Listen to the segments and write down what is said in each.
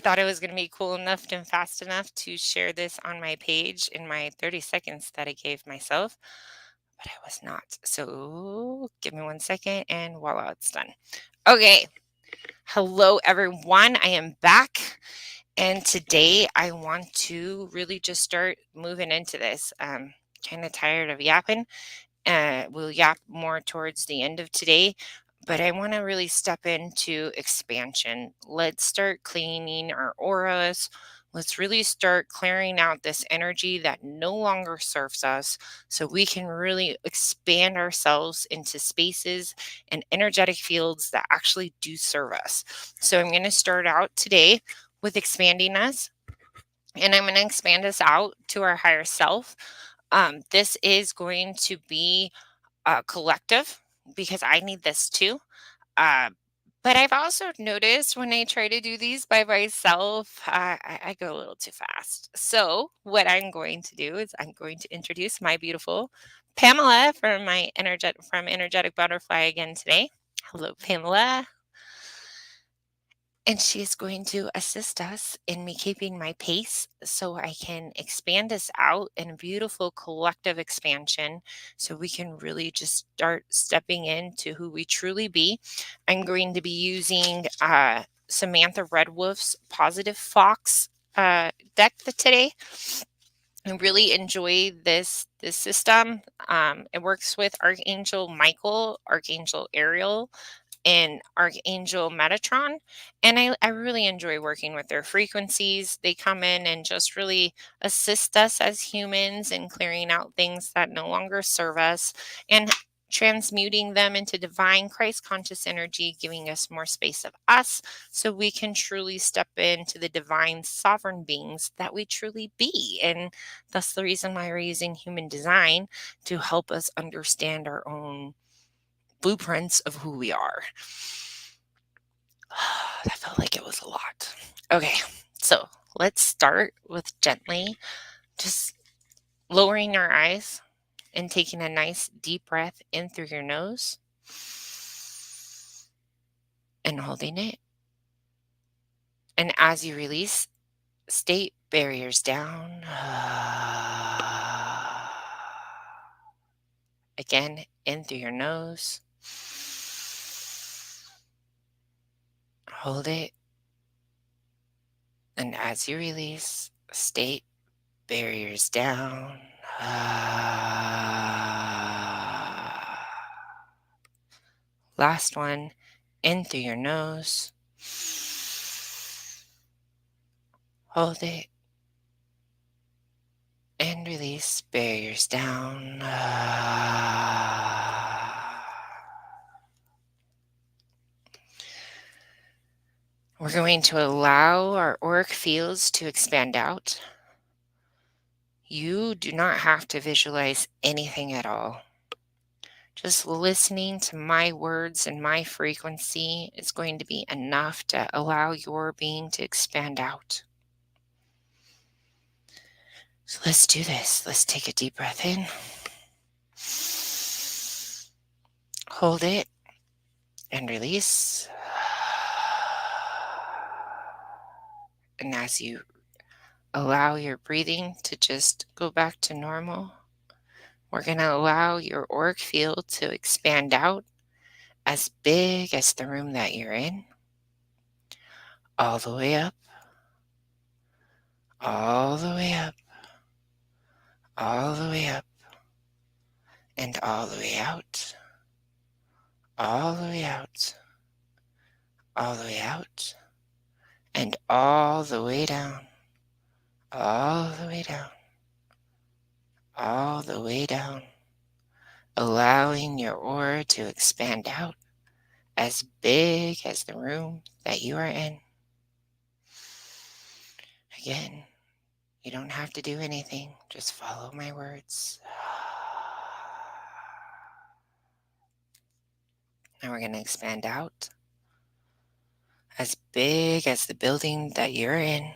thought it was going to be cool enough and fast enough to share this on my page in my 30 seconds that I gave myself, but I was not. So give me 1 second and voila, it's done. Okay. Hello, everyone. I am back. And today I want to really just start moving into this. Kind of tired of yapping. We'll yap more towards the end of today, but I want to really step into expansion. Let's start cleaning our auras. Let's really start clearing out this energy that no longer serves us so we can really expand ourselves into spaces and energetic fields that actually do serve us. So I'm going to start out today with expanding us, and I'm going to expand us out to our higher self. This is going to be collective because I need this too. Uh, but I've also noticed when I try to do these by myself, I go a little too fast. So what I'm going to do is I'm going to introduce my beautiful Pamela from Energetic Butterfly again today. Hello, Pamela. And she is going to assist us in me keeping my pace so I can expand us out in a beautiful collective expansion so we can really just start stepping into who we truly be. I'm going to be using Samantha Redwolf's Positive Fox deck today. I really enjoy this system. It works with Archangel Michael, Archangel Ariel, and Archangel Metatron. And I really enjoy working with their frequencies. They come in and just really assist us as humans in clearing out things that no longer serve us and transmuting them into divine Christ conscious energy, giving us more space of us so we can truly step into the divine sovereign beings that we truly be. And that's the reason why we're using human design to help us understand our own blueprints of who we are. That felt like it was a lot. Okay, so let's start with gently just lowering our eyes and taking a nice deep breath in through your nose and holding it. And as you release, state barriers down. Again, in through your nose. Hold it. And as you release, state barriers down. Last one, in through your nose. Hold it. And release barriers down. We're going to allow our auric fields to expand out. You do not have to visualize anything at all. Just listening to my words and my frequency is going to be enough to allow your being to expand out. So let's do this. Let's take a deep breath in. Hold it and release. And as you allow your breathing to just go back to normal, we're going to allow your auric field to expand out as big as the room that you're in, all the way up, all the way up, all the way up, and all the way out, all the way out, all the way out, and all the way down, all the way down, all the way down, allowing your aura to expand out as big as the room that you are in. Again, you don't have to do anything, just follow my words. Now we're going to expand out as big as the building that you're in,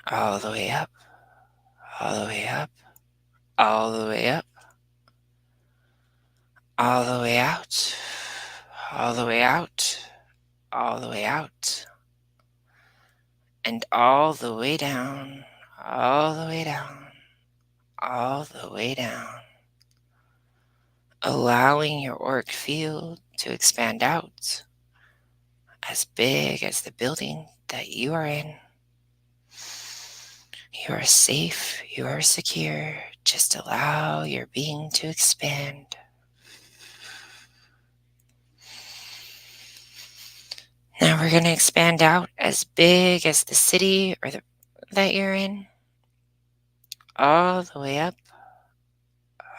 all the way up, all the way up, all the way up, all the way out, all the way out, all the way out, and all the way down, all the way down, all the way down, allowing your auric field to expand out as big as the building that you are in. You are safe, you are secure. Just allow your being to expand. Now we're going to expand out as big as the city that you're in, all the way up,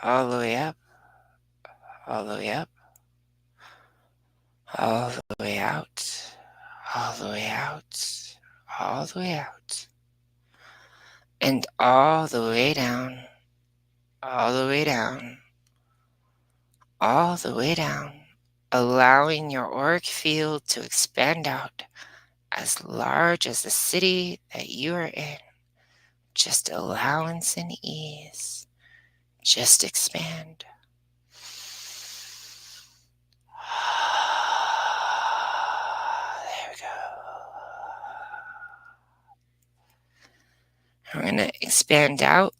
all the way up, all the way up, all the way out, all the way out, all the way out, and all the way down, all the way down, all the way down, allowing your auric field to expand out as large as the city that you are in. Just allowance and ease. Just expand. There we go. We're going to expand out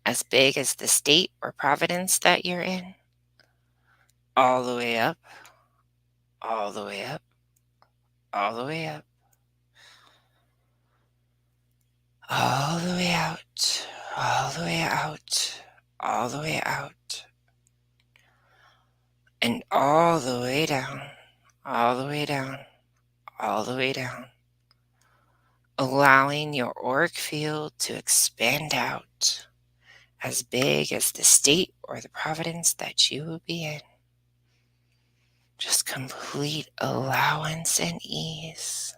as big as the state or province that you're in. All the way up, all the way up, all the way up, all the way out, all the way out, all the way out, and all the way down, all the way down, all the way down, allowing your auric field to expand out as big as the state or the province that you will be in. Just complete allowance and ease.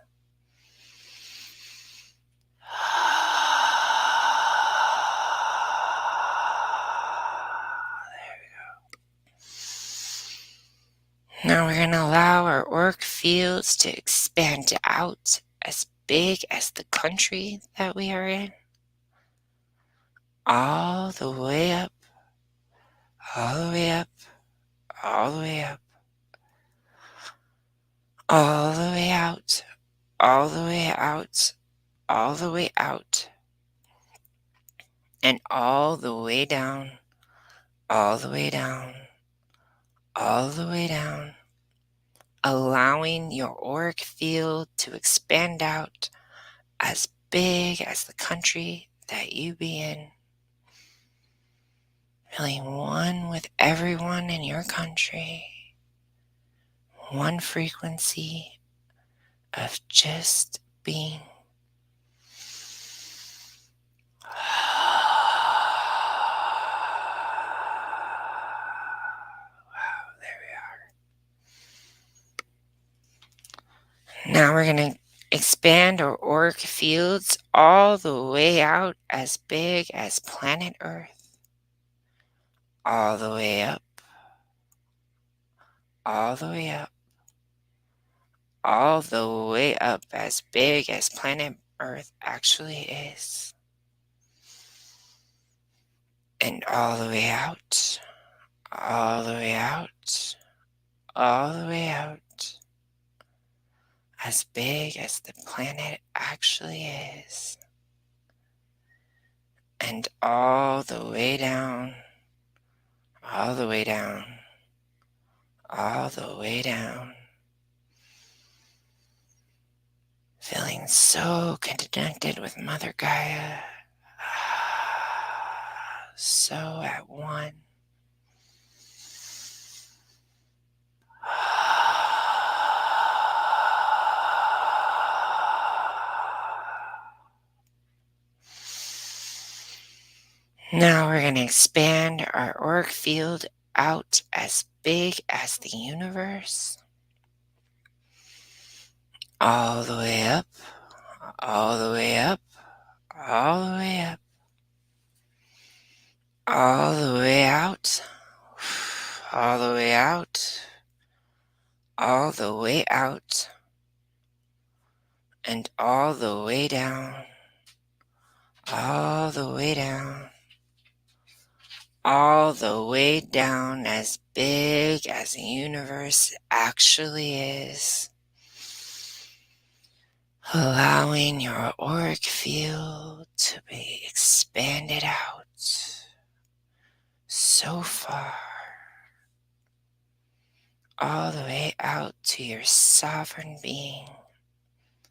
Now we're going to allow our auric fields to expand out as big as the country that we are in. All the way up, all the way up, all the way up, all the way out, all the way out, all the way out, and all the way down, all the way down, all the way down, allowing your auric field to expand out as big as the country that you be in. Feeling one with everyone in your country. One frequency of just being. Wow, there we are. Now we're going to expand our auric fields all the way out as big as planet Earth. All the way up, all the way up, all the way up as big as planet Earth actually is. And all the way out, all the way out, all the way out, as big as the planet actually is. And all the way down, all the way down, all the way down. Feeling so connected with Mother Gaia, so at one. Now we're going to expand our auric field out as big as the universe. All the way up, all the way up, all the way up, all the way out, all the way out, all the way out, and all the way down, all the way down, all the way down as big as the universe actually is. allowing your auric field to be expanded out so far, all the way out to your sovereign being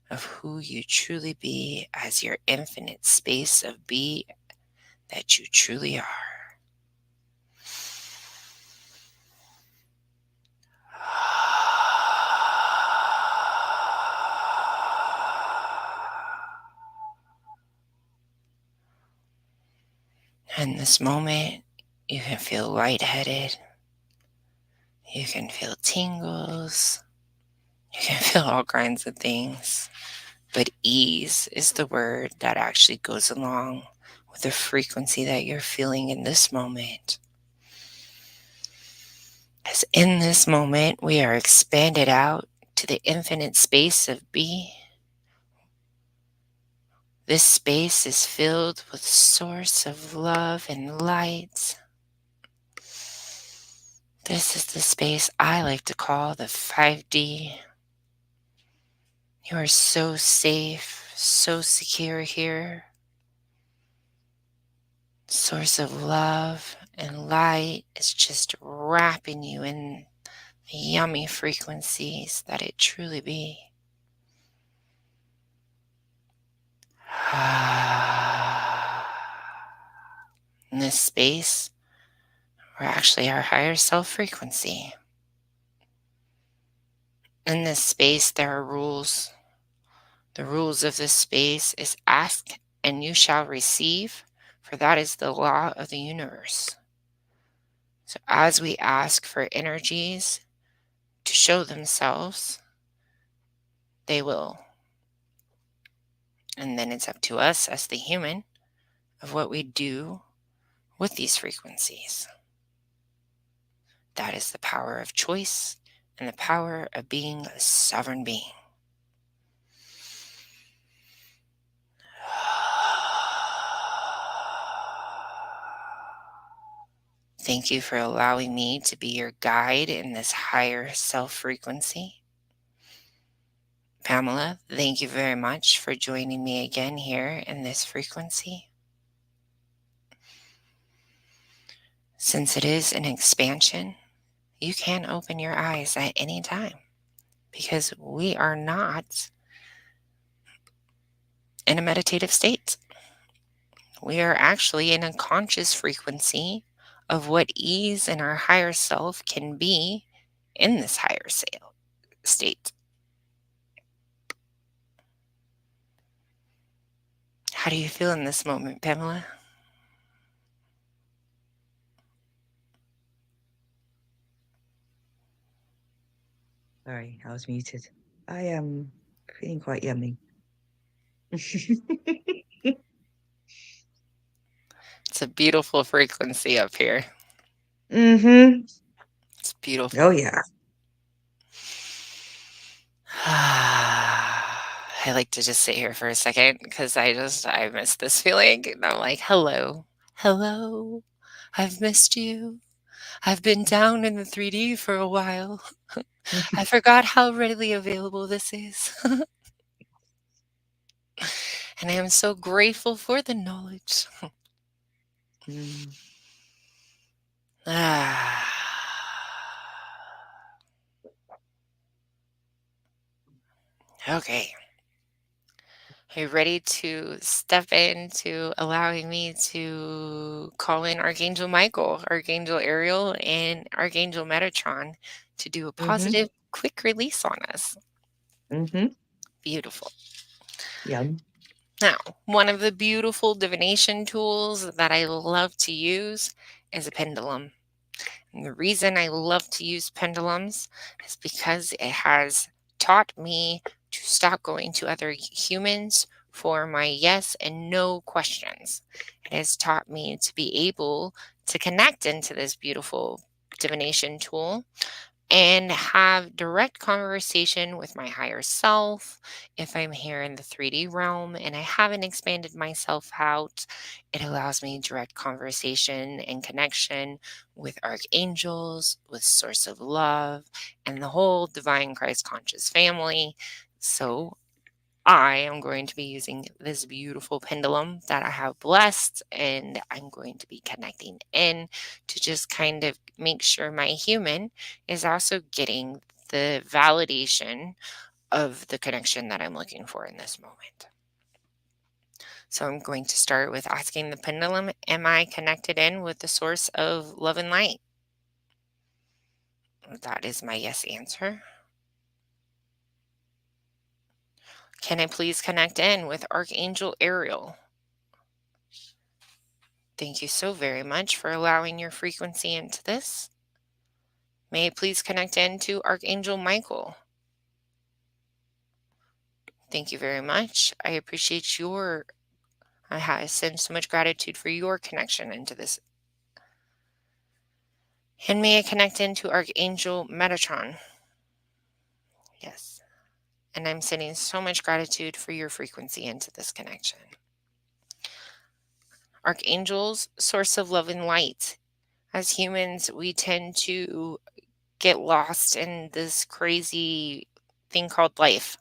of who you truly be as your infinite space of be that you truly are. In this moment, you can feel lightheaded. You can feel tingles. You can feel all kinds of things. But ease is the word that actually goes along with the frequency that you're feeling in this moment. As in this moment, we are expanded out to the infinite space of be. This space is filled with source of love and light. This is the space I like to call the 5D. You are so safe, so secure here. Source of love and light is just wrapping you in the yummy frequencies that it truly be. In this space, we're actually our higher self frequency. In this space, there are rules. The rules of this space is ask and you shall receive, for that is the law of the universe. So as we ask for energies to show themselves, they will. And then it's up to us as the human of what we do with these frequencies. That is the power of choice and the power of being a sovereign being. Thank you for allowing me to be your guide in this higher self frequency. Pamela, thank you very much for joining me again here in this frequency. Since it is an expansion, you can open your eyes at any time because we are not in a meditative state. We are actually in a conscious frequency of what ease in our higher self can be in this higher state. How do you feel in this moment, Pamela? Sorry, I was muted. I am feeling quite yummy. It's a beautiful frequency up here. Mm-hmm. It's beautiful. Oh yeah. I like to just sit here for a second because I miss this feeling. And I'm like, hello, hello, I've missed you. I've been down in the 3D for a while. I forgot how readily available this is. And I am so grateful for the knowledge. Mm. Ah. Okay. Are you ready to step into allowing me to call in Archangel Michael, Archangel Ariel, and Archangel Metatron to do a Mm-hmm. positive, quick release on us? Mm-hmm. Beautiful. Yum. Now, one of the beautiful divination tools that I love to use is a pendulum. And the reason I love to use pendulums is because it has taught me to stop going to other humans for my yes and no questions. It has taught me to be able to connect into this beautiful divination tool and have direct conversation with my higher self. If I'm here in the 3D realm and I haven't expanded myself out, it allows me direct conversation and connection with archangels, with source of love, and the whole divine Christ conscious family. So I am going to be using this beautiful pendulum that I have blessed, and I'm going to be connecting in to just kind of make sure my human is also getting the validation of the connection that I'm looking for in this moment. So I'm going to start with asking the pendulum, am I connected in with the source of love and light? That is my yes answer. Can I please connect in with Archangel Ariel? Thank you so very much for allowing your frequency into this. May it please connect in to Archangel Michael? Thank you very much. I appreciate I send so much gratitude for your connection into this. And may I connect into Archangel Metatron? Yes. And I'm sending so much gratitude for your frequency into this connection. Archangels, source of love and light. As humans, we tend to get lost in this crazy thing called life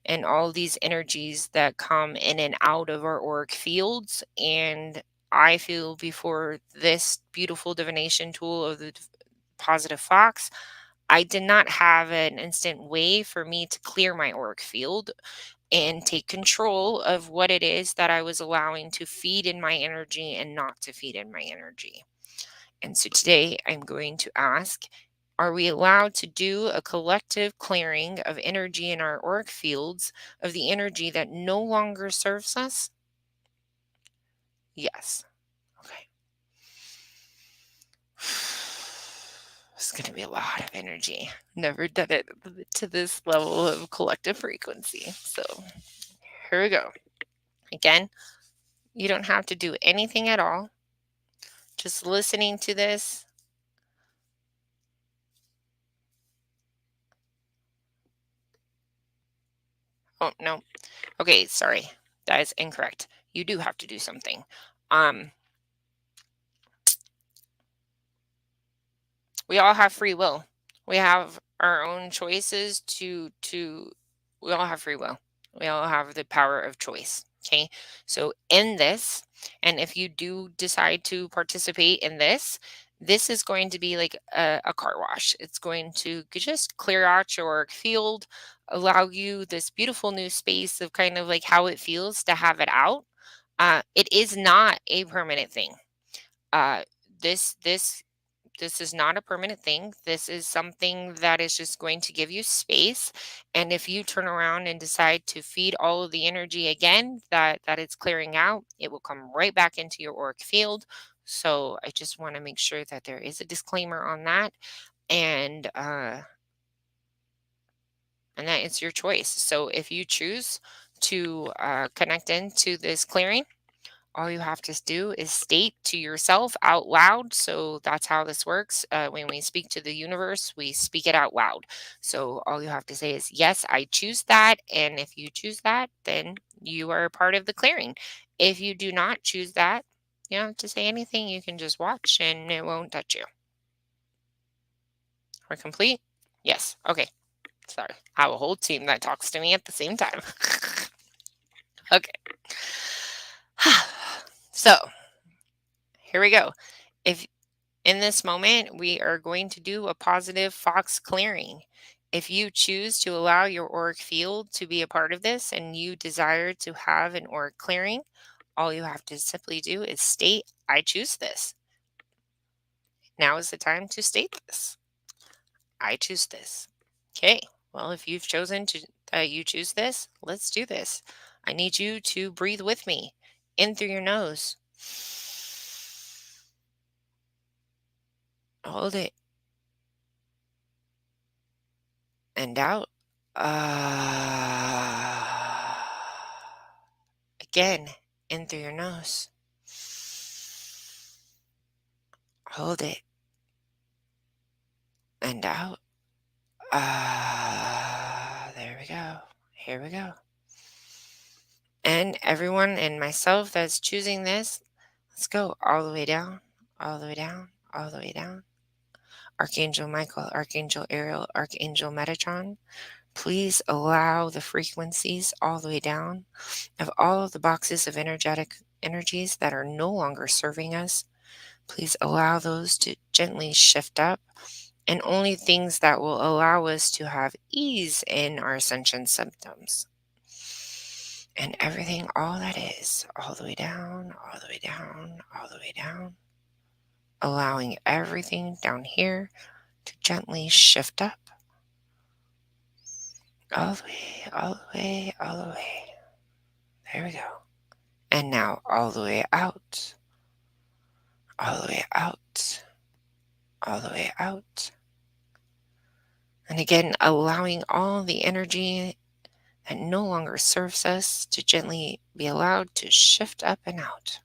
and all these energies that come in and out of our auric fields. And I feel before this beautiful divination tool of the Positive Fox, I did not have an instant way for me to clear my auric field and take control of what it is that I was allowing to feed in my energy and not to feed in my energy. And so today I'm going to ask, are we allowed to do a collective clearing of energy in our auric fields of the energy that no longer serves us? Yes. Okay. It's going to be a lot of energy. Never done it to this level of collective frequency. So here we go. Again, you don't have to do anything at all. Just listening to this. Oh, no. Okay, sorry. That is incorrect. You do have to do something. Um, we all have free will. We have our own choices to we all have free will. We all have the power of choice. Okay. So in this, and if you do decide to participate in this, this is going to be like a car wash. It's going to just clear out your field, allow you this beautiful new space of kind of like how it feels to have it out. It is not a permanent thing. Uh, this this this is not a permanent thing. This is something that is just going to give you space. And if you turn around and decide to feed all of the energy again that it's clearing out, it will come right back into your auric field. So I just want to make sure that there is a disclaimer on that. And and that it's your choice. So if you choose to connect into this clearing, all you have to do is state to yourself out loud. So that's how this works. When we speak to the universe, we speak it out loud. So all you have to say is, yes, I choose that. And if you choose that, then you are a part of the clearing. If you do not choose that, you don't have to say anything. You can just watch and it won't touch you. We're complete? Yes. Okay. Sorry. I have a whole team that talks to me at the same time. Okay. So here we go. If In this moment, we are going to do a positive fox clearing. If you choose to allow your auric field to be a part of this and you desire to have an auric clearing, all you have to simply do is state, I choose this. Now is the time to state this. I choose this. Okay. Well, if you've chosen to you choose this, let's do this. I need you to breathe with me in through your nose. Hold it and out. Again, in through your nose. Hold it and out. There we go. Here we go. And everyone and myself that's choosing this, let's go all the way down, all the way down, all the way down. Archangel Michael, Archangel Ariel, Archangel Metatron, Please allow the frequencies all the way down of all of the boxes of energetic energies that are no longer serving us. Please allow those to gently shift up, and only things that will allow us to have ease in our ascension symptoms. And everything, all that is, all the way down, all the way down, all the way down, allowing everything down here to gently shift up, all the way, all the way, all the way. There we go. And now all the way out, all the way out, all the way out. And again, allowing all the energy that no longer serves us to gently be allowed to shift up and out.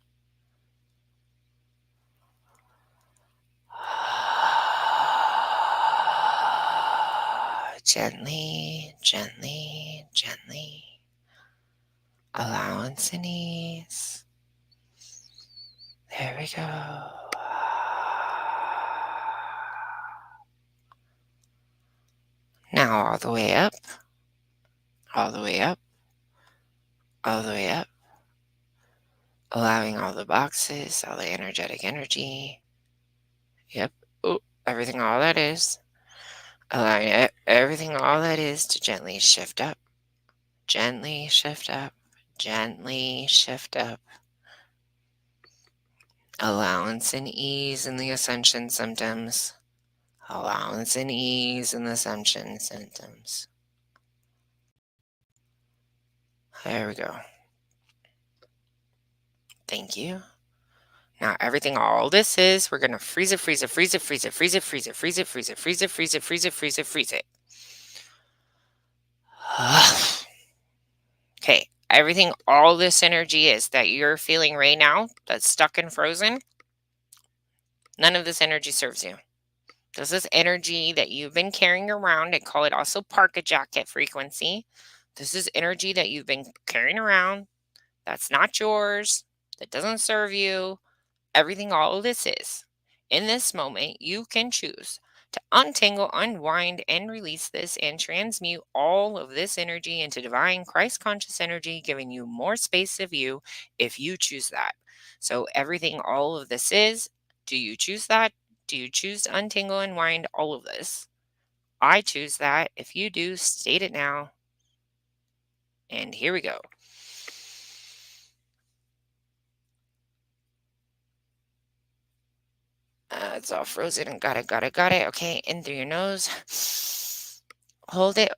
Gently, gently, gently. Allowance and ease. There we go. Now all the way up, all the way up, all the way up. Allowing all the boxes, all the energetic energy. Yep. Oh, everything, all that is. Allowing everything, all that is, to gently shift up. Gently shift up. Gently shift up. Allowance and ease in the ascension symptoms. Allowance and ease in the ascension symptoms. There we go. Thank you. Now everything, all this is, we're gonna freeze it, freeze it, freeze it, freeze it, freeze it, freeze it, freeze it, freeze it, freeze it, freeze it, freeze it, freeze it, freeze it. Okay, everything, all this energy is that you're feeling right now that's stuck and frozen, none of this energy serves you. This is energy that you've been carrying around. I call it also parka jacket frequency. This is energy that you've been carrying around that's not yours, that doesn't serve you. Everything, all of this is. In this moment, you can choose to untangle, unwind, and release this and transmute all of this energy into divine Christ conscious energy, giving you more space of you if you choose that. So, everything, all of this is, do you choose that? Do you choose to untangle, unwind all of this? I choose that. If you do, state it now. And here we go. It's all frozen and got it, got it, got it. Okay, in through your nose. Hold it.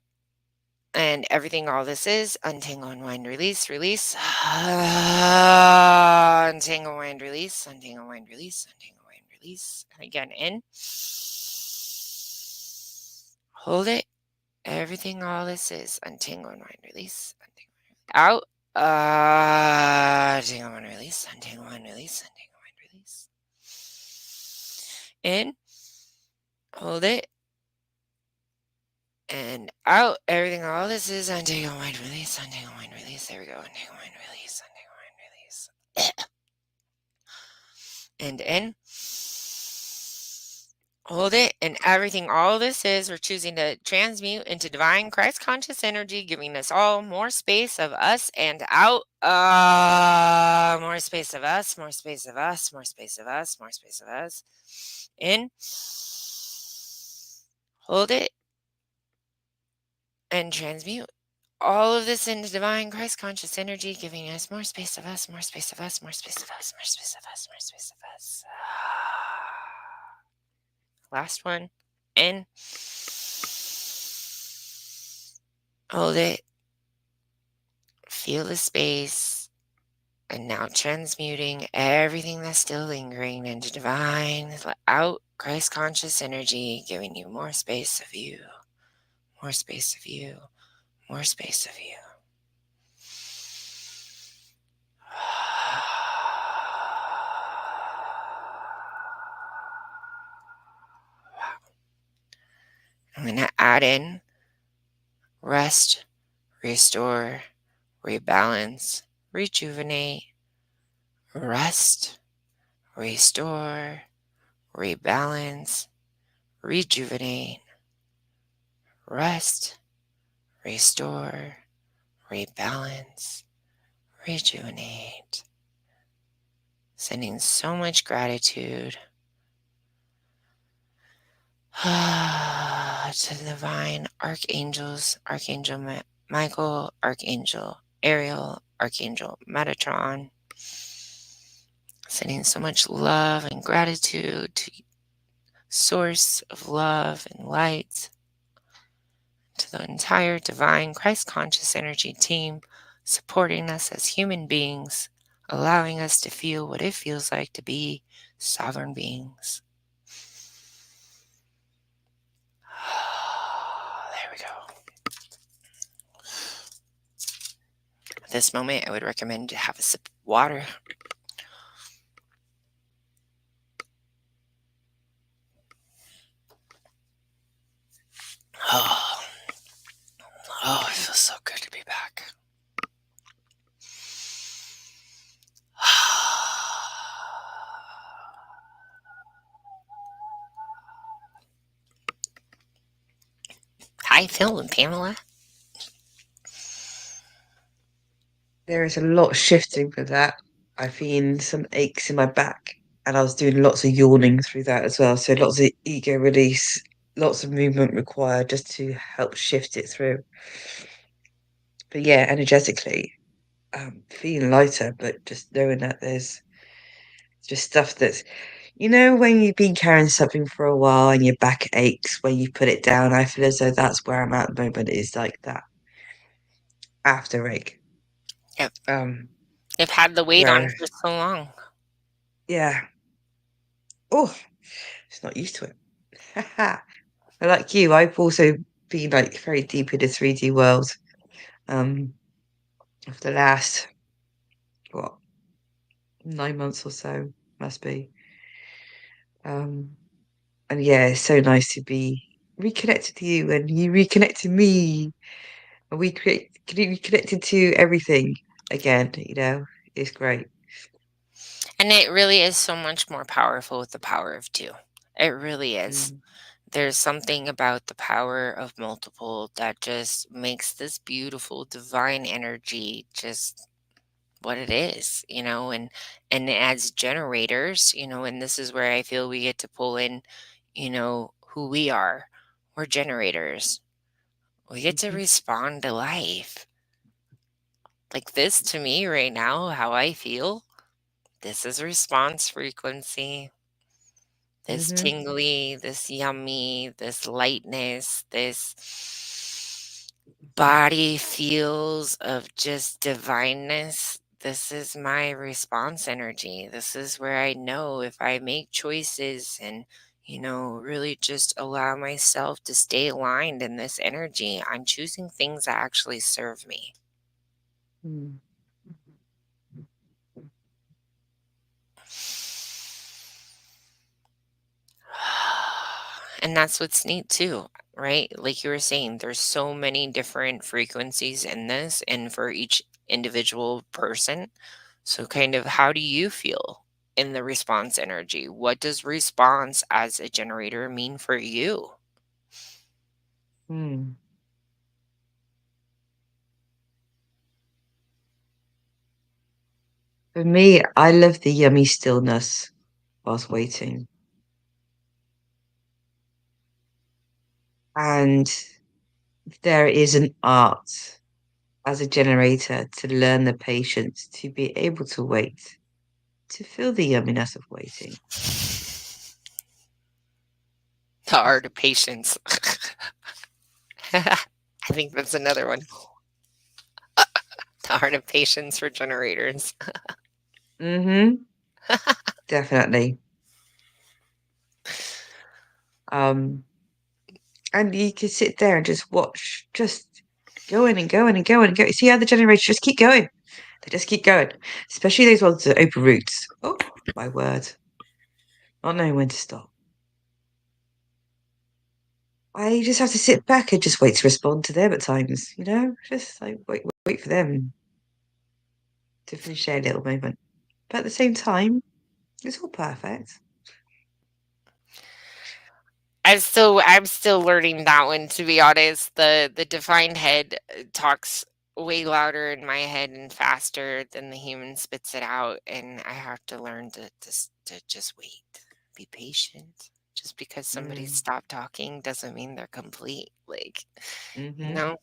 And everything, all this is, untangle, unwind, release, release. Untangle, wind, release, untangle, wind, release, untangle, wind, release. And again, in. Hold it. Everything, all this is, untangle, unwind, release, untangle, out. Untangle, wind, release, untangle, wind, release, untangle, wind, release. In. Hold it. And out. Everything, all this is, untangle, wind, release, untangle, wind, release. There we go. Untangle, wind, release, untangle, wind, release. And in. Hold it. And everything, all this is, we're choosing to transmute into divine Christ conscious energy, giving us all more space of us and out. More space of us, more space of us, more space of us, more space of us. In. Hold it. And transmute all of this into divine Christ conscious energy, giving us more space of us, more space of us, more space of us, more space of us, more space of us. Last one. In. Hold it. Feel the space. And now transmuting everything that's still lingering into divine, out Christ conscious energy, giving you more space of you, more space of you, more space of you. I'm going to add in rest, restore, rebalance, rejuvenate, rest, restore, rebalance, rejuvenate, rest, restore, rebalance, rejuvenate. Sending so much gratitude to the divine archangels, Archangel Michael, Archangel Ariel, Archangel Metatron. Sending so much love and gratitude to source of love and light, to the entire divine Christ conscious energy team supporting us as human beings, allowing us to feel what it feels like to be sovereign beings. There we go. At this moment, I would recommend to have a sip of water. Oh, oh, it feels so good to be back. How you feeling, Pamela? There is a lot shifting with that. I've been some aches in my back, and I was doing lots of yawning through that as well. So lots of ego release, lots of movement required just to help shift it through. But yeah, energetically, feeling lighter, but just knowing that there's just stuff that's, when you've been carrying something for a while and your back aches when you put it down, I feel as though that's where I'm at the moment, is like that after ache. Yep. Um, You've had the weight on where, for so long. yeah, oh, it's not used to it. Like you, I've also been like very deep in the 3D world, um, for the last, what, 9 months or so, must be. Um, and yeah, it's so nice to be reconnected to you and you reconnect to me. And reconnected to everything again. It's great. And it really is so much more powerful with the power of two. It really is. Mm, There's something about the power of multiple that just makes this beautiful divine energy just what it is, and as generators, and this is where I feel we get to pull in, who we are. We're generators. We get to mhm, respond to life. Like this to me right now, how I feel, this is response frequency. This mhm, tingly, this yummy, this lightness, this body feels of just divineness. This is my response energy. This is where I know if I make choices and, really just allow myself to stay aligned in this energy, I'm choosing things that actually serve me. mm, And that's what's neat too, right? Like you were saying, there's so many different frequencies in this, and for each individual person. So, kind of, how do you feel in the response energy? What does response as a generator mean for you? mm. For me, I love the yummy stillness whilst waiting. And there is an art as a generator to learn the patience to be able to wait, to feel the yumminess of waiting. The art of patience. I think that's another one. The art of patience for generators. Mm-hmm. Definitely. Um, and you can sit there and just watch, just going and going and going and go. See how the generators just keep going. They just keep going, especially those ones that open roots. Oh, my word. Not knowing when to stop. I just have to sit back and just wait to respond to them at times. Just like wait for them to finish their little moment. But at the same time, it's all perfect. I'm still learning that one, to be honest. The defined head talks way louder in my head and faster than the human spits it out, and I have to learn to just wait, be patient. Just because somebody Mm, stopped talking doesn't mean they're complete. Like, you mhm, know,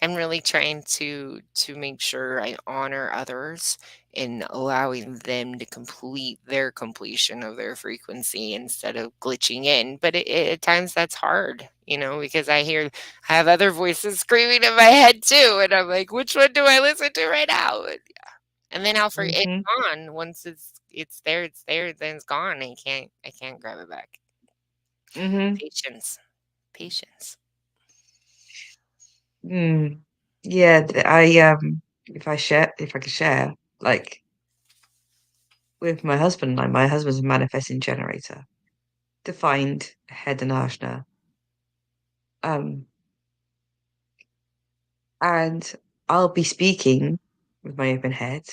I'm really trying to make sure I honor others in allowing them to complete their completion of their frequency instead of glitching in. But at times that's hard, because I have other voices screaming in my head too, and I'm like, which one do I listen to right now? And then I'll forget it's mhm, gone. Once it's there, then it's gone. I can't grab it back. mhm, Patience, patience. mm. Yeah, if I could share, like, with my husband and I, my husband's a manifesting generator, defined head and ajna. Um, and I'll be speaking with my open head,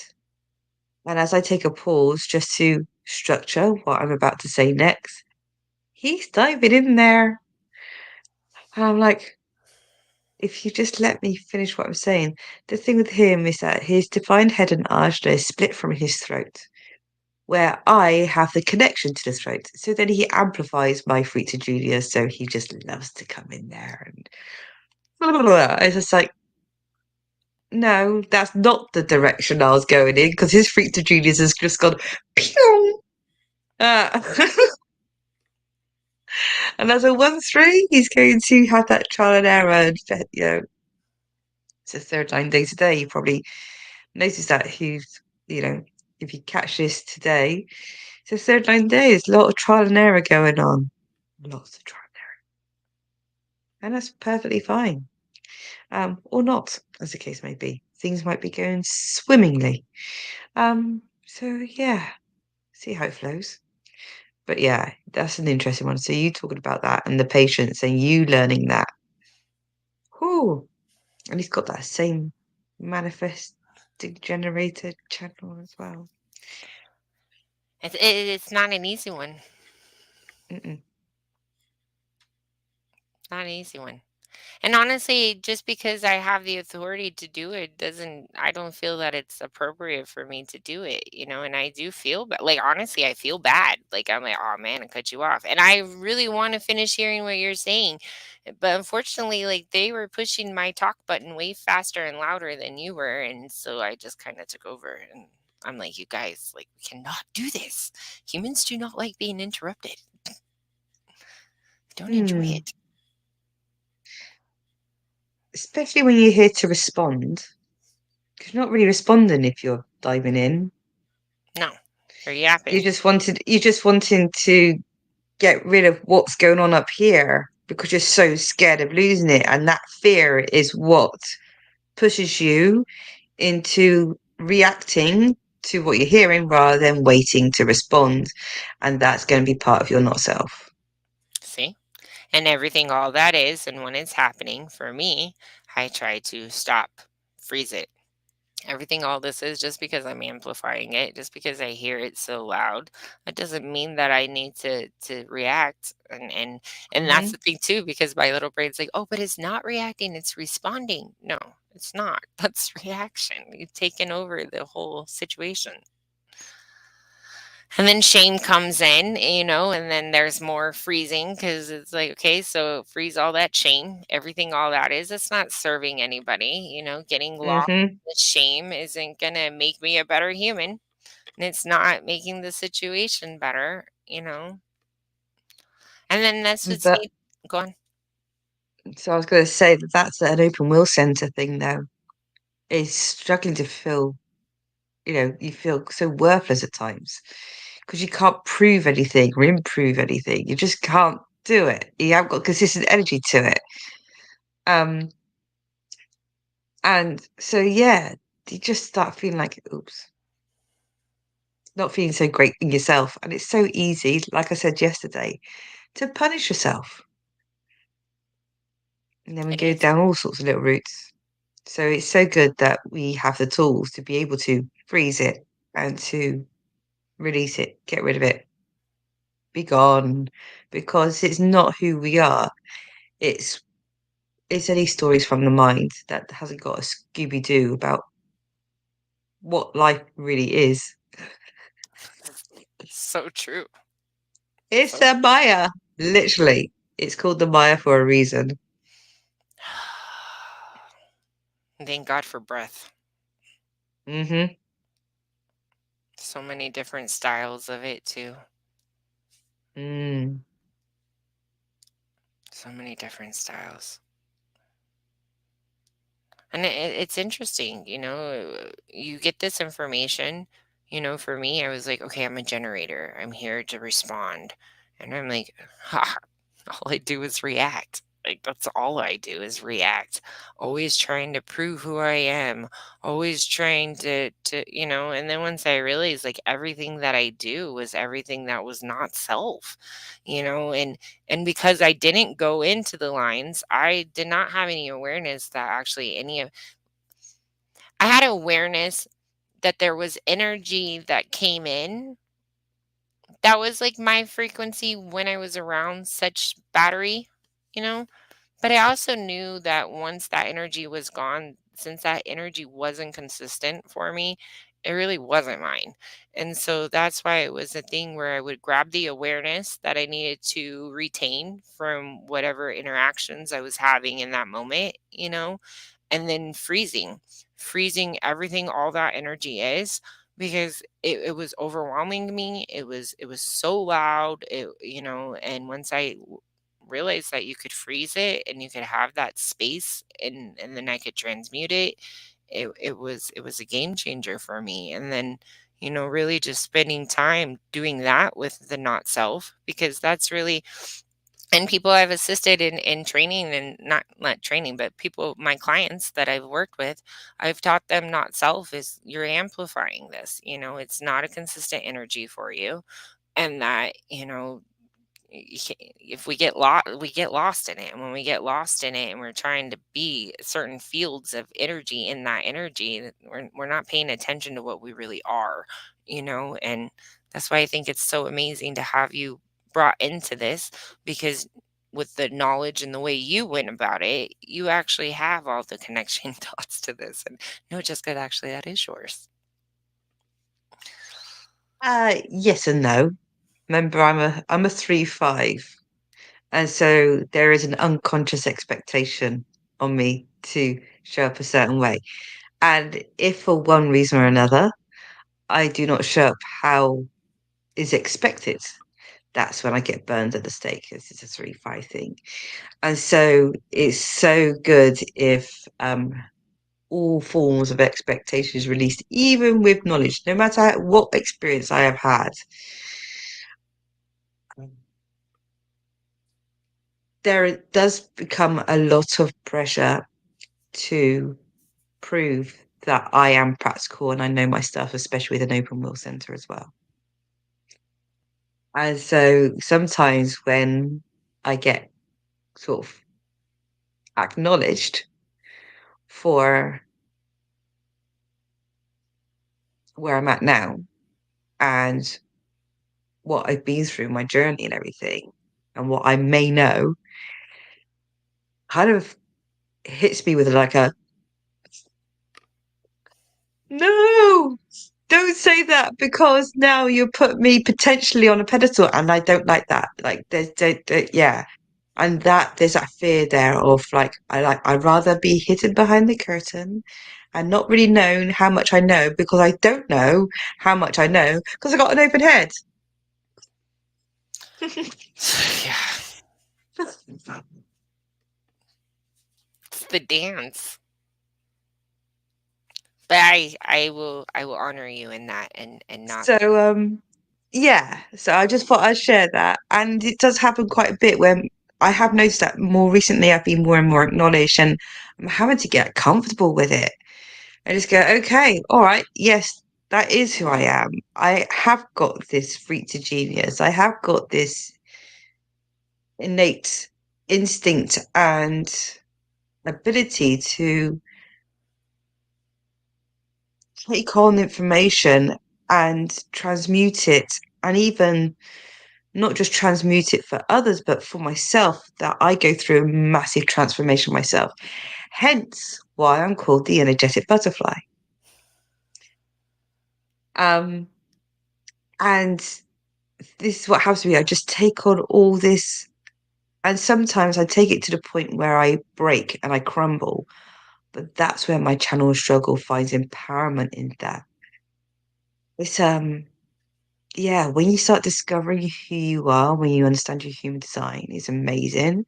and as I take a pause just to structure what I'm about to say next, he's diving in there. And I'm like, if you just let me finish what I'm saying, the thing with him is that his defined head and ajna is split from his throat, where I have the connection to the throat. So then he amplifies my Fruita Julia, so he just loves to come in there and blah, blah, blah. It's just like, no, that's not the direction I was going in, because his Fruita Julius has just gone pew. Uh, and as a 1-3, he's going to have that trial and error. And, it's a third line day today. You probably noticed that you know, if you catch this today, it's a third line day. There's a lot of trial and error going on. Lots of trial and that's perfectly fine. Or not, as the case may be. Things might be going swimmingly. So yeah, see how it flows. But yeah, that's an interesting one. So you talking about that and the patience and you learning that. Whew. And he's got that same manifesting generator channel as well. It's not an easy one. Mm-mm. Not an easy one. And honestly, just because I have the authority to do it doesn't I don't feel that it's appropriate for me to do it. And I do feel like honestly, I feel bad. Like I'm like, oh man, I cut you off. And I really want to finish hearing what you're saying. But unfortunately, like they were pushing my talk button way faster and louder than you were. And so I just kind of took over and I'm like, you guys, like, we cannot do this. Humans do not like being interrupted. Don't enjoy Hmm. it. Especially when you're here to respond. Because you're not really responding if you're diving in. No, you're yapping. You're just wanting to get rid of what's going on up here because you're so scared of losing it. And that fear is what pushes you into reacting to what you're hearing rather than waiting to respond. And that's going to be part of your not self. See? And everything all that is, and when it's happening for me, I try to stop, freeze it. Everything all this is just because I'm amplifying it, just because I hear it so loud, that doesn't mean that I need to react. And that's Hmm. the thing too, because my little brain's like, oh, but it's not reacting, it's responding. No, it's not. That's reaction. You've taken over the whole situation. And then shame comes in, and then there's more freezing because it's like, okay, so freeze all that shame, everything, all that is. It's not serving anybody. Getting lost Hmm. in shame isn't going to make me a better human. And it's not making the situation better. And then that's what's But neat. Go on. so I was going to say that that's an open will center thing, though, is struggling to feel, you feel so worthless at times because you can't prove anything or improve anything. You just can't do it. You haven't got consistent energy to it. Um, and so yeah, you just start feeling like, oops, not feeling so great in yourself. And it's so easy, like I said yesterday, to punish yourself. And then we It go is. down all sorts of little routes. So it's so good that we have the tools to be able to freeze it and to release it, get rid of it. be gone, because it's not who we are. It's it's any stories from the mind that hasn't got a Scooby Doo about what life really is. So true. It's So a Maya, literally. It's called the Maya for a reason. thank God for breath. Hmm. So many different styles of it too. Mm. So many different styles. And it's interesting, you get this information. For me, I was like, okay, I'm a generator. I'm here to respond. And I'm like, ha, all I do is react. Like, that's all I do is react. Always trying to prove who I am. Always trying and then once I realized like everything that I do was everything that was not self, and because I didn't go into the lines, I did not have any awareness that actually any of I had awareness that there was energy that came in that was like my frequency when I was around such battery, you know? But I also knew that once that energy was gone, since that energy wasn't consistent for me, it really wasn't mine. And so that's why it was a thing where I would grab the awareness that I needed to retain from whatever interactions I was having in that moment, and then freezing everything all that energy is because it was overwhelming me. It was so loud, and once I realized that you could freeze it and you could have that space and then I could transmute it. It was a game changer for me. And then, really just spending time doing that with the not self, because that's really, and people I've assisted in training, and not training, but people, my clients that I've worked with, I've taught them not self is you're amplifying this. It's not a consistent energy for you. And that, if we get lost in it, and when we get lost in it and we're trying to be certain fields of energy in that energy, we're not paying attention to what we really are, and that's why I think it's so amazing to have you brought into this, because with the knowledge and the way you went about it, you actually have all the connection dots to this. And no, Jessica, actually that is yours. Yes and no. Remember, I'm a 3/5, and so there is an unconscious expectation on me to show up a certain way. And if for one reason or another I do not show up how is expected, that's when I get burned at the stake. This is a 3/5 thing. And so it's so good if all forms of expectation is released, even with knowledge, no matter what experience I have had. There does become a lot of pressure to prove that I am practical and I know my stuff, especially with an open will center as well. And so sometimes when I get sort of acknowledged for where I'm at now and what I've been through, my journey and everything, and what I may know, kind of hits me with like a no, don't say that because now you put me potentially on a pedestal, and I don't like that. Like yeah, and that there's that fear there of like I'd rather be hidden behind the curtain and not really known how much I know, because I don't know how much I know because I got an open head. Yeah, it's the dance. But I will honor you in that, and not. So yeah, so I just thought I'd share that. And it does happen quite a bit when I have noticed that more recently I've been more and more acknowledged, and I'm having to get comfortable with it. I just go, okay, all right, yes, that is who I am. I have got this freak to genius. I have got this innate instinct and ability to take on information and transmute it and even not just transmute it for others, but for myself, that I go through a massive transformation myself. Hence why I'm called the energetic butterfly. Um, and this is what happens to me. I just take on all this, and sometimes I take it to the point where I break and I crumble. But that's where my channel struggle finds empowerment in that. It's yeah, when you start discovering who you are, when you understand your human design, it's amazing.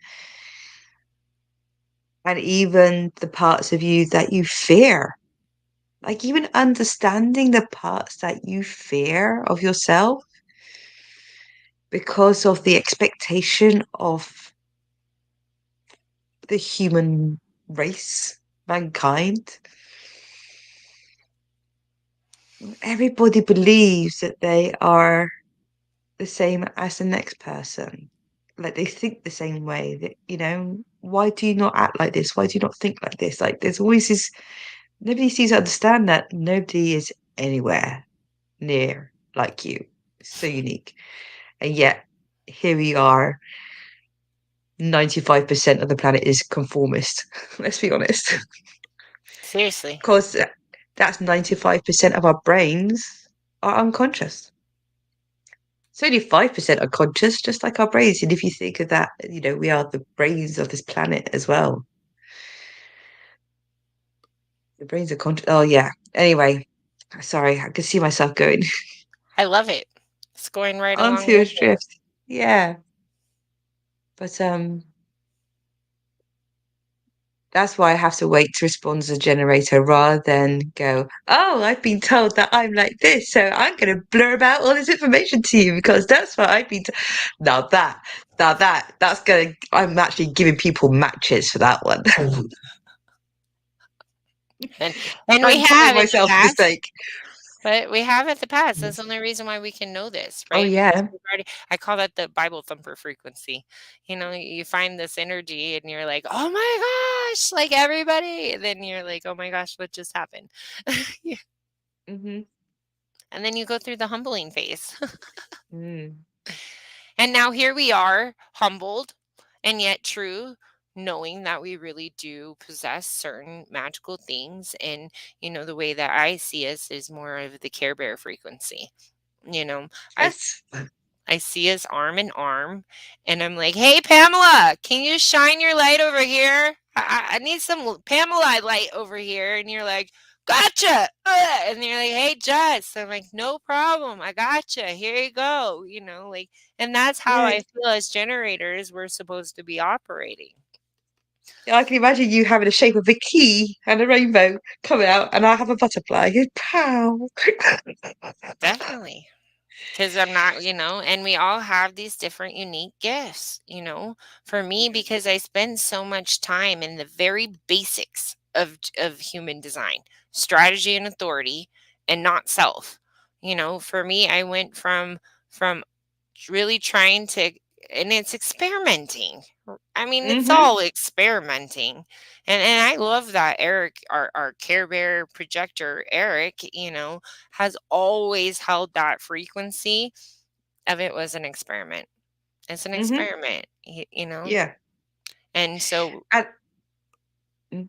And even the parts of you that you fear, like even understanding the parts that you fear of yourself because of the expectation of the human race, mankind. Everybody believes that they are the same as the next person. Like they think the same way that, why do you not act like this? Why do you not think like this? Like there's always this, nobody seems to understand that nobody is anywhere near like you. It's so unique. And yet here we are, 95% of the planet is conformist. Let's be honest. Seriously. Because that's 95% of our brains are unconscious. It's only 5% unconscious, just like our brains. And if you think of that, we are the brains of this planet as well. The brains are conscious. Oh, yeah. Anyway, sorry, I can see myself going I love it. It's going right along onto a with it. drift. Yeah. But that's why I have to wait to respond as a generator rather than go, oh, I've been told that I'm like this. So I'm going to blurb out all this information to you because that's what I've been told. That's going to, I'm actually giving people matches for that one. And and we I'm telling have in the myself a past. mistake. But we have in the past. That's the only reason why we can know this, Oh, right? Because yeah. we've already I call that the Bible thumper frequency. You find this energy and you're like, "Oh my gosh," like everybody. And then you're like, "Oh my gosh, what just happened?" Yeah. Hmm. And then you go through the humbling phase. Mm. And now here we are, humbled and yet true, knowing that we really do possess certain magical things. And, the way that I see us is more of the Care Bear frequency. You know, I Yes. I see us arm in arm, and I'm like, "Hey, Pamela, can you shine your light over here? I need some Pamela light over here." And you're like, "Gotcha." And you're like, "Hey, Jess." I'm like, "No problem. I gotcha. Here you go." And that's how Yeah. I feel as generators we're supposed to be operating. Yeah, I can imagine you having the shape of a key and a rainbow coming out, and I have a butterfly. Pow. Definitely. Because I'm not, and we all have these different unique gifts, for me, because I spend so much time in the very basics of human design, strategy and authority, and not self. For me, I went from really trying to, and it's experimenting. I mean, it's Hmm. all experimenting. And I love that Eric, our Care Bear projector, Eric, has always held that frequency of it was an experiment. It's an Hmm. experiment, Yeah. and so And, mm,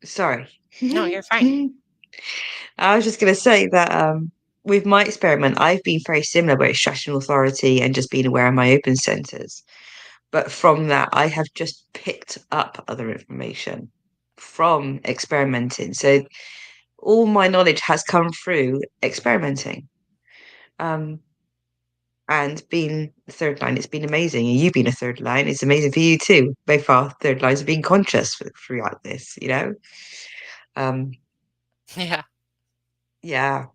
sorry. no, you're fine. I was just going to say that with my experiment, I've been very similar with strategy and authority and just being aware of my open centers. But from that, I have just picked up other information from experimenting. So all my knowledge has come through experimenting. Um, and being a third line, it's been amazing. And you being a third line, it's amazing for you too. Both our third lines are being conscious throughout this. Um, Yeah, yeah,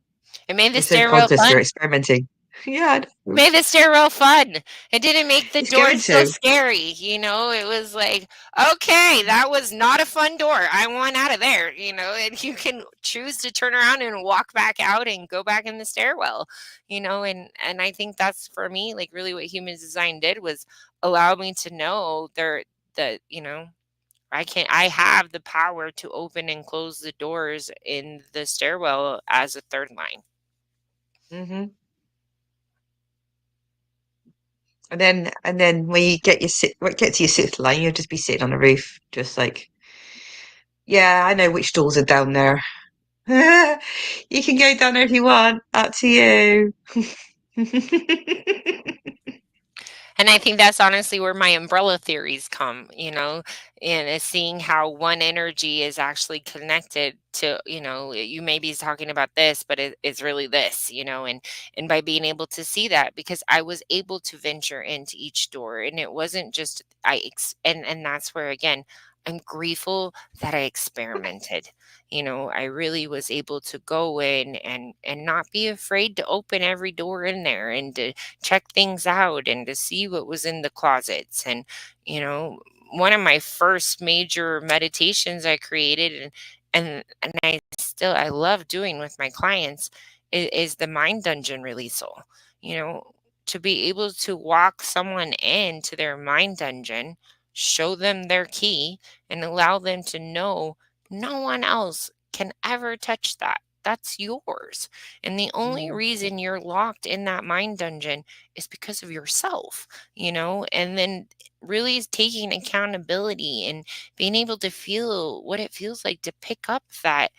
it made the we're so stairwell conscious, we're fun. experimenting. Yeah, I know. Made the stairwell fun. It didn't make the It's going doors so to. scary. It was like, okay, that was not a fun door. I want out of there. And you can choose to turn around and walk back out and go back in the stairwell. And I think that's for me, like really what human design did was allow me to know that I have the power to open and close the doors in the stairwell as a third line. Hmm. And then when you get to your sixth line, you'll just be sitting on the roof, just like, yeah, I know which doors are down there. You can go down there if you want. Up to you. And I think that's honestly where my umbrella theories come, and it's seeing how one energy is actually connected to, you may be talking about this, but it's really this, and by being able to see that, because I was able to venture into each door, and it wasn't just and that's where again, I'm grateful that I experimented. I really was able to go in and not be afraid to open every door in there and to check things out and to see what was in the closets. And, you know, one of my first major meditations I created and I love doing with my clients is the mind dungeon releasal. You know, to be able to walk someone into their mind dungeon, show them their key, and allow them to know no one else can ever touch that. That's yours. And the only Mm, reason you're locked in that mind dungeon is because of yourself, and then really is taking accountability and being able to feel what it feels like to pick up that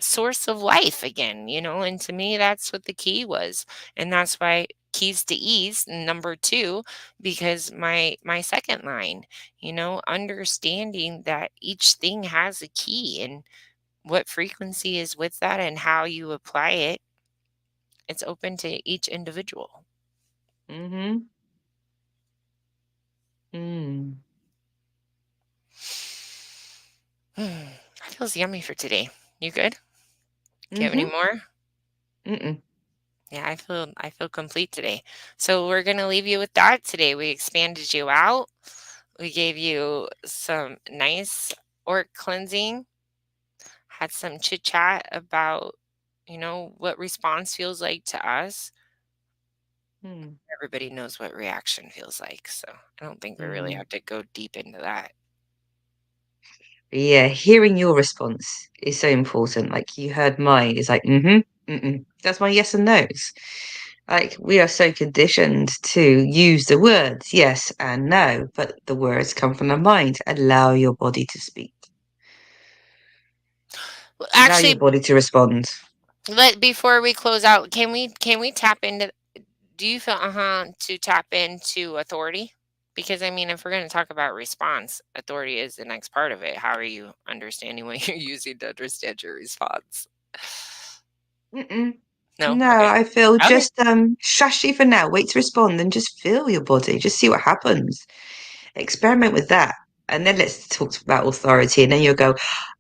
source of life again, and to me that's what the key was. And that's why keys to ease number 2, because my second line, understanding that each thing has a key and what frequency is with that and how you apply it, it's open to each individual. mm-hmm. Mm, That feels yummy for today. You good? Do you have any mm-hmm. more? Mm-mm. Yeah, I feel complete today. So we're gonna leave you with that today. We expanded you out. We gave you some nice orc cleansing, had some chit chat about, what response feels like to us. Mm, Everybody knows what reaction feels like. So I don't think we really mm. have to go deep into that. Yeah, hearing your response is so important. Like you heard mine, it's like, mm-hmm, mm-mm. That's my yes and no's. Like we are so conditioned to use the words yes and no, but the words come from the mind. Allow your body to speak. Well, Allow your actually, body to respond. before we close out, can we tap into do you feel to tap into authority? Because I mean, if we're going to talk about response, authority is the next part of it. How are you understanding what you're using to understand your response? Mm-mm. No? No, Okay. I feel Okay. just shushy for now. Wait to respond and just feel your body. Just see what happens. Experiment with that. And then let's talk about authority. And then you'll go,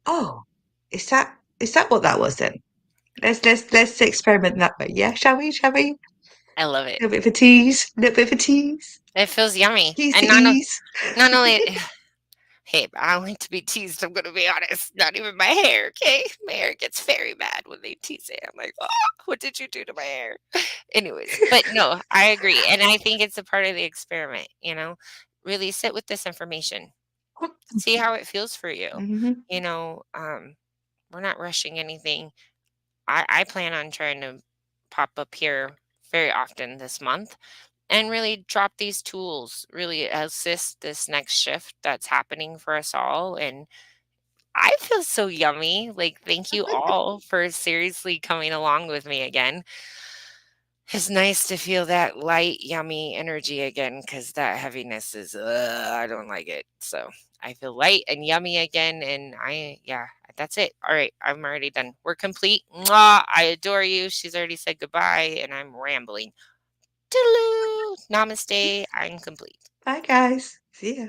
oh, is that what that was then? Let's experiment that way. Yeah, shall we? Shall we? I love it. A little bit of a tease. A little bit of a tease. It feels yummy. Tease And to ease. not only hey, I don't like to be teased, I'm gonna be honest. Not even my hair, okay? My hair gets very mad when they tease it. I'm like, oh, what did you do to my hair? Anyways, but no, I agree. And I think it's a part of the experiment, Really sit with this information. See how it feels for you. Hmm. You know, we're not rushing anything. I plan on trying to pop up here very often this month and really drop these tools, really assist this next shift that's happening for us all. And I feel so yummy. Like, thank you all for seriously coming along with me again. It's nice to feel that light, yummy energy again because that heaviness is, I don't like it. So I feel light and yummy again. And yeah, that's it. All right. I'm already done. We're complete. Mwah, I adore you. She's already said goodbye and I'm rambling. Toodaloo. Namaste. I'm complete. Bye, guys. See ya.